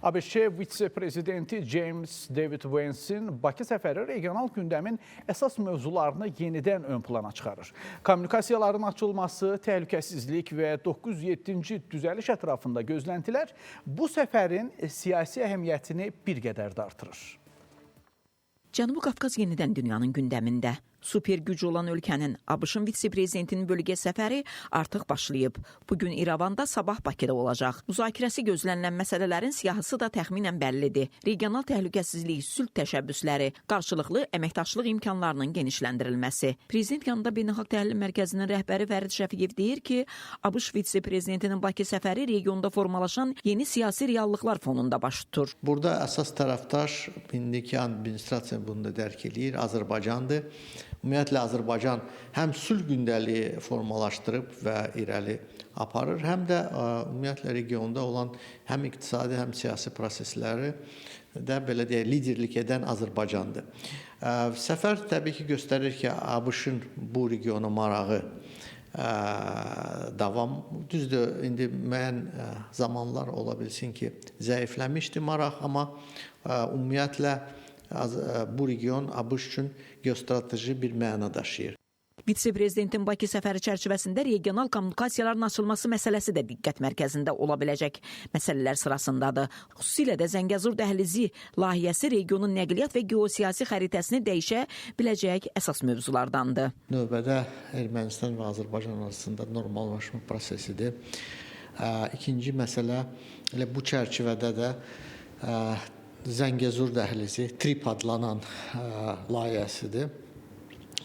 ABŞ vitse-prezidenti James David Vance'in Bakı səfəri regional gündəmin əsas mövzularını yenidən ön plana çıxarır. Kommunikasiyaların açılması, təhlükəsizlik və 907-ci düzəliş ətrafında gözləntilər bu səfərin siyasi əhəmiyyətini bir qədər də artırır. Cənubi Qafqaz yenidən dünyanın gündəmində. Super güc olan ölkənin ABŞ-ın vitse-prezidentinin bölgə səfəri artıq başlayıb. Bugün İrəvanda, sabah Bakıda olacaq. Müzakirəsi gözlənilən məsələlərin siyahısı da təxminən bəllidir. Regional təhlükəsizlik, sülh təşəbbüsləri, qarşılıqlı əməkdaşlıq imkanlarının genişləndirilməsi. Prezident yanında Beynəlxalq Təhlil Mərkəzinin rəhbəri Fərid Şəfiyev deyir ki, ABŞ vitse-prezidentinin Bakı səfəri regionda formalaşan yeni siyasi reallıqlar fonunda baş tutur. Burada əsas tərəfdaş indiki administrasiya bunu da dərk edir, Azərbaycandır. Ümumiyyətlə, Azərbaycan həm sülh gündəliyi formalaşdırıb və irəli aparır, həm də ümumiyyətlə regionda olan həm iqtisadi, həm siyasi prosesləri də belə deyək, liderlik edən Azərbaycandır. Səfər təbii ki, göstərir ki, ABŞ-ın bu regiona marağı davam. Düzdür, indi müəyyən zamanlar ola bilsin ki, zəifləmişdi maraq, amma ümumiyyətlə bu region ABŞ üçün geostrateji bir məna daşıyır. Vitse-prezidentin Bakı səfəri çərçivəsində regional kommunikasiyaların açılması məsələsi də diqqət mərkəzində ola biləcək məsələlər sırasındadır. Xüsusilə də Zəngəzur dəhlizi layihəsi regionun nəqliyyat və geosiyasi xəritəsini dəyişə biləcək əsas mövzulardandır. Növbədə Ermənistan və Azərbaycan arasında normallaşma prosesidir. İkinci məsələ elə bu çərçivədə də Zəngəzur dəhlizi TRIP adlanan layihəsidir.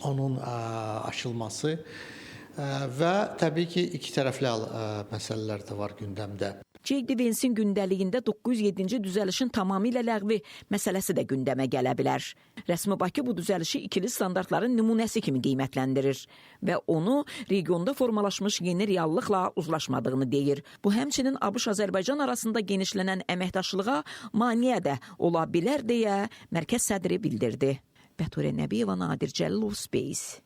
Onun aşılması və təbii ki, iki tərəfli məsələlər də var gündəmdə. J.D. Vance'in gündəliyində 907-ci düzəlişin tamamilə ləğvi məsələsi də gündəmə gələ bilər. Rəsmi Bakı bu düzəlişi ikili standartların nümunəsi kimi qiymətləndirir və onu regionda formalaşmış yeni reallıqla uzlaşmadığını deyir. Bu həmçinin ABŞ-Azərbaycan arasında genişlənən əməkdaşlığa maneə də ola bilər deyə mərkəz sədri bildirdi. Bəturə Nəbiyeva, Nadir Cəlilov, Space.